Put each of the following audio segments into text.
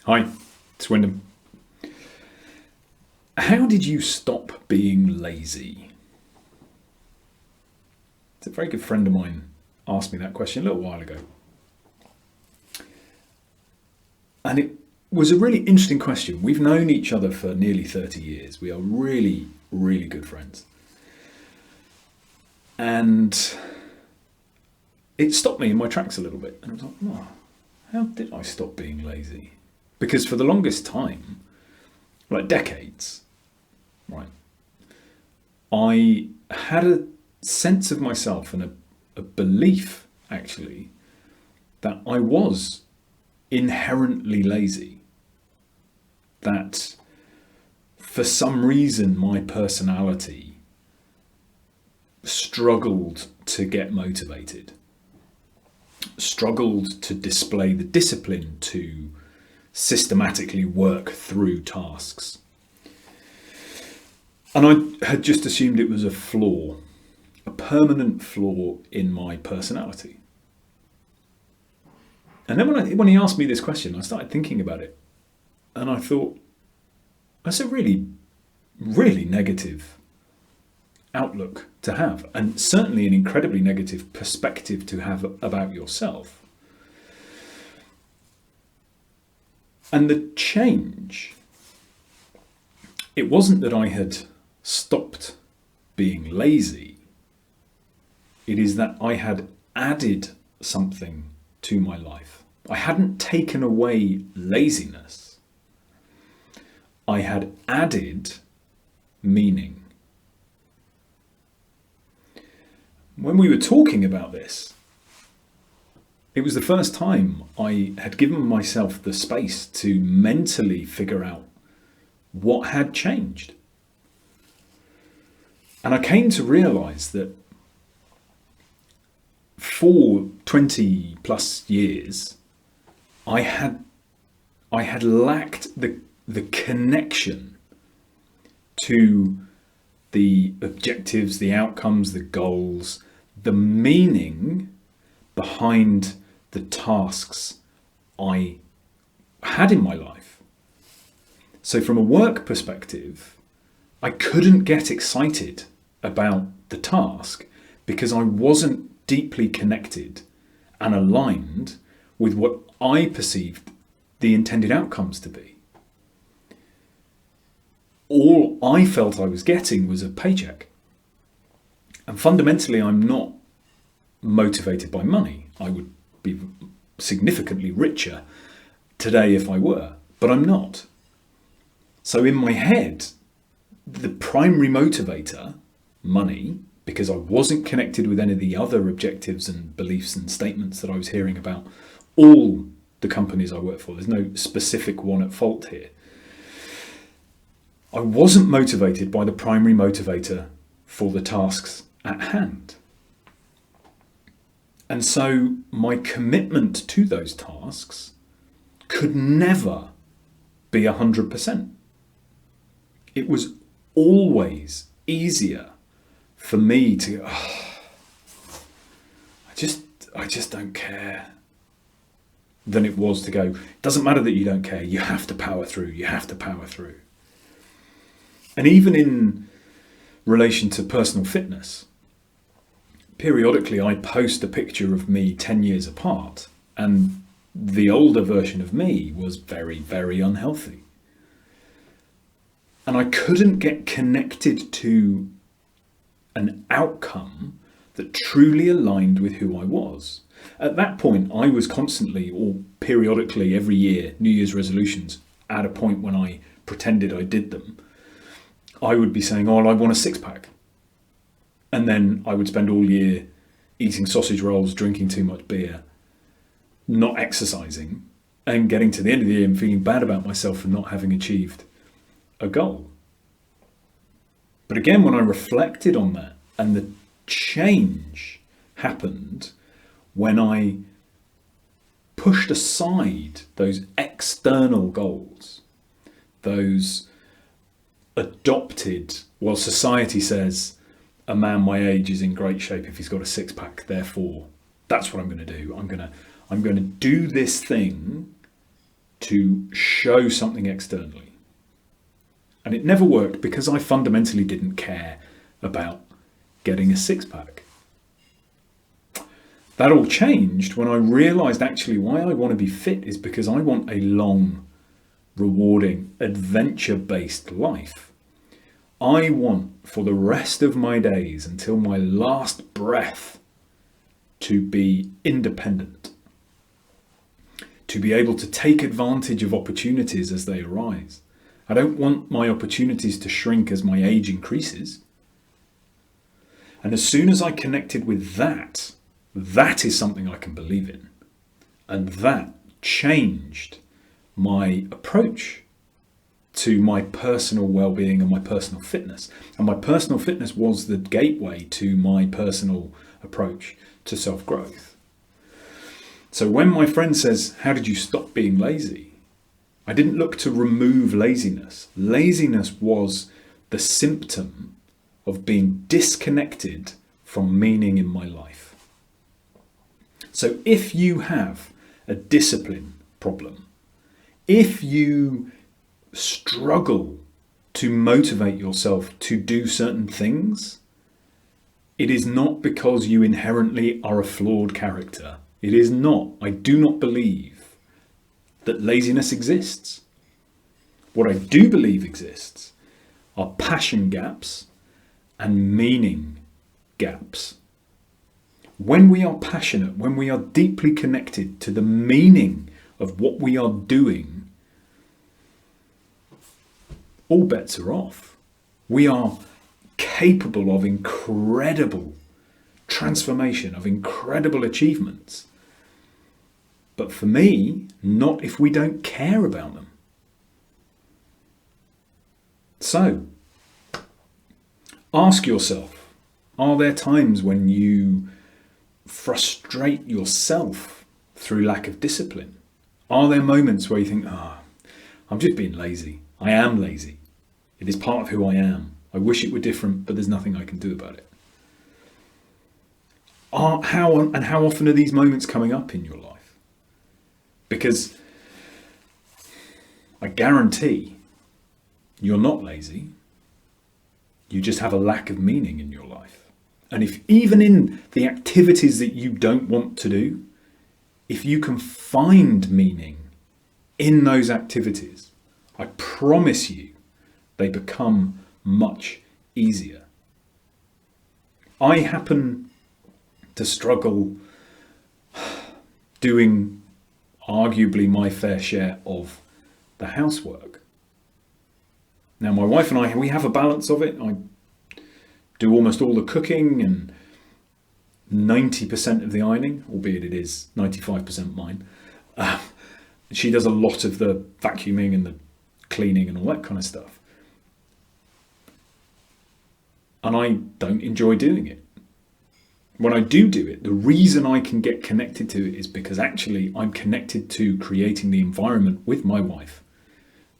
Hi, it's Wyndham. How did you stop being lazy? It's a very good friend of mine asked me that question a little while ago. And it was a really interesting question. We've known each other for nearly 30 years. We are really, really good friends. And it stopped me in my tracks a little bit. And I was like, oh, how did I stop being lazy? Because for the longest time, like decades, right, I had a sense of myself and a belief, actually, that I was inherently lazy. That for some reason my personality struggled to get motivated, struggled to display the discipline to systematically work through tasks. And I had just assumed it was a flaw, a permanent flaw in my personality. And then when he asked me this question, I started thinking about it. And I thought, that's a really, really negative outlook to have. And certainly an incredibly negative perspective to have about yourself. And the change, it wasn't that I had stopped being lazy. It is that I had added something to my life. I hadn't taken away laziness. I had added meaning. When we were talking about this, it was the first time I had given myself the space to mentally figure out what had changed. And I came to realize that for 20 plus years, I had lacked the connection to the objectives, the outcomes, the goals, the meaning behind the tasks I had in my life. So from a work perspective, I couldn't get excited about the task because I wasn't deeply connected and aligned with what I perceived the intended outcomes to be. All I felt I was getting was a paycheck. And fundamentally, I'm not motivated by money. I would be significantly richer today if I were, but I'm not. So in my head, the primary motivator, money, because I wasn't connected with any of the other objectives and beliefs and statements that I was hearing about all the companies I work for. There's no specific one at fault here. I wasn't motivated by the primary motivator for the tasks at hand. And so my commitment to those tasks could never be 100%. It was always easier for me to go, I just don't care, than it was to go, it doesn't matter that you don't care, you have to power through, you have to power through. And even in relation to personal fitness, periodically I post a picture of me 10 years apart, and the older version of me was very, very unhealthy. And I couldn't get connected to an outcome that truly aligned with who I was. At that point, I was constantly, or periodically every year, New Year's resolutions, at a point when I pretended I did them, I would be saying, oh, I want a six-pack. And then I would spend all year eating sausage rolls, drinking too much beer, not exercising, and getting to the end of the year and feeling bad about myself for not having achieved a goal. But again, when I reflected on that, and the change happened when I pushed aside those external goals, those adopted, well, society says a man my age is in great shape if he's got a six-pack, therefore that's what I'm going to do. I'm going to do this thing to show something externally. And it never worked because I fundamentally didn't care about getting a six-pack. That all changed when I realised actually why I want to be fit is because I want a long, rewarding, adventure-based life. I want for the rest of my days until my last breath to be independent, to be able to take advantage of opportunities as they arise. I don't want my opportunities to shrink as my age increases. And as soon as I connected with that, that is something I can believe in. And that changed my approach to my personal well-being and my personal fitness. And my personal fitness was the gateway to my personal approach to self-growth. So when my friend says, how did you stop being lazy? I didn't look to remove laziness. Laziness was the symptom of being disconnected from meaning in my life. So if you have a discipline problem, if you struggle to motivate yourself to do certain things, it is not because you inherently are a flawed character. It is not. I do not believe that laziness exists. What I do believe exists are passion gaps and meaning gaps. When we are passionate, when we are deeply connected to the meaning of what we are doing, all bets are off. We are capable of incredible transformation, of incredible achievements. But for me, not if we don't care about them. So, ask yourself, are there times when you frustrate yourself through lack of discipline? Are there moments where you think, I'm just being lazy. I am lazy. It is part of who I am. I wish it were different, but there's nothing I can do about it. How often are these moments coming up in your life? Because I guarantee you're not lazy. You just have a lack of meaning in your life. And if even in the activities that you don't want to do, if you can find meaning in those activities, I promise you they become much easier. I happen to struggle doing arguably my fair share of the housework. Now, my wife and I, we have a balance of it. I do almost all the cooking and 90% of the ironing, albeit it is 95% mine. She does a lot of the vacuuming and the cleaning and all that kind of stuff. And I don't enjoy doing it. When I do it, the reason I can get connected to it is because actually I'm connected to creating the environment with my wife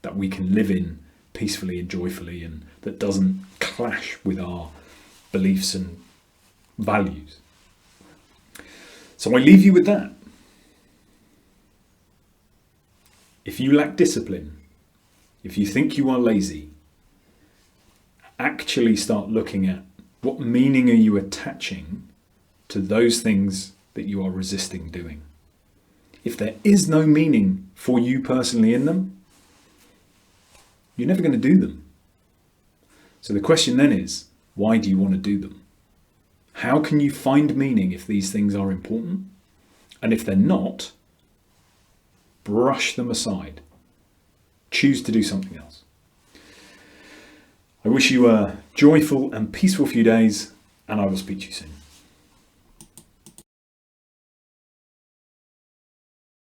that we can live in peacefully and joyfully, and that doesn't clash with our beliefs and values. So I leave you with that. If you lack discipline, if you think you are lazy, actually start looking at what meaning are you attaching to those things that you are resisting doing. If there is no meaning for you personally in them, you're never going to do them. So the question then is, why do you want to do them? How can you find meaning if these things are important? And if they're not, brush them aside. Choose to do something else. I wish you a joyful and peaceful few days, and I will speak to you soon.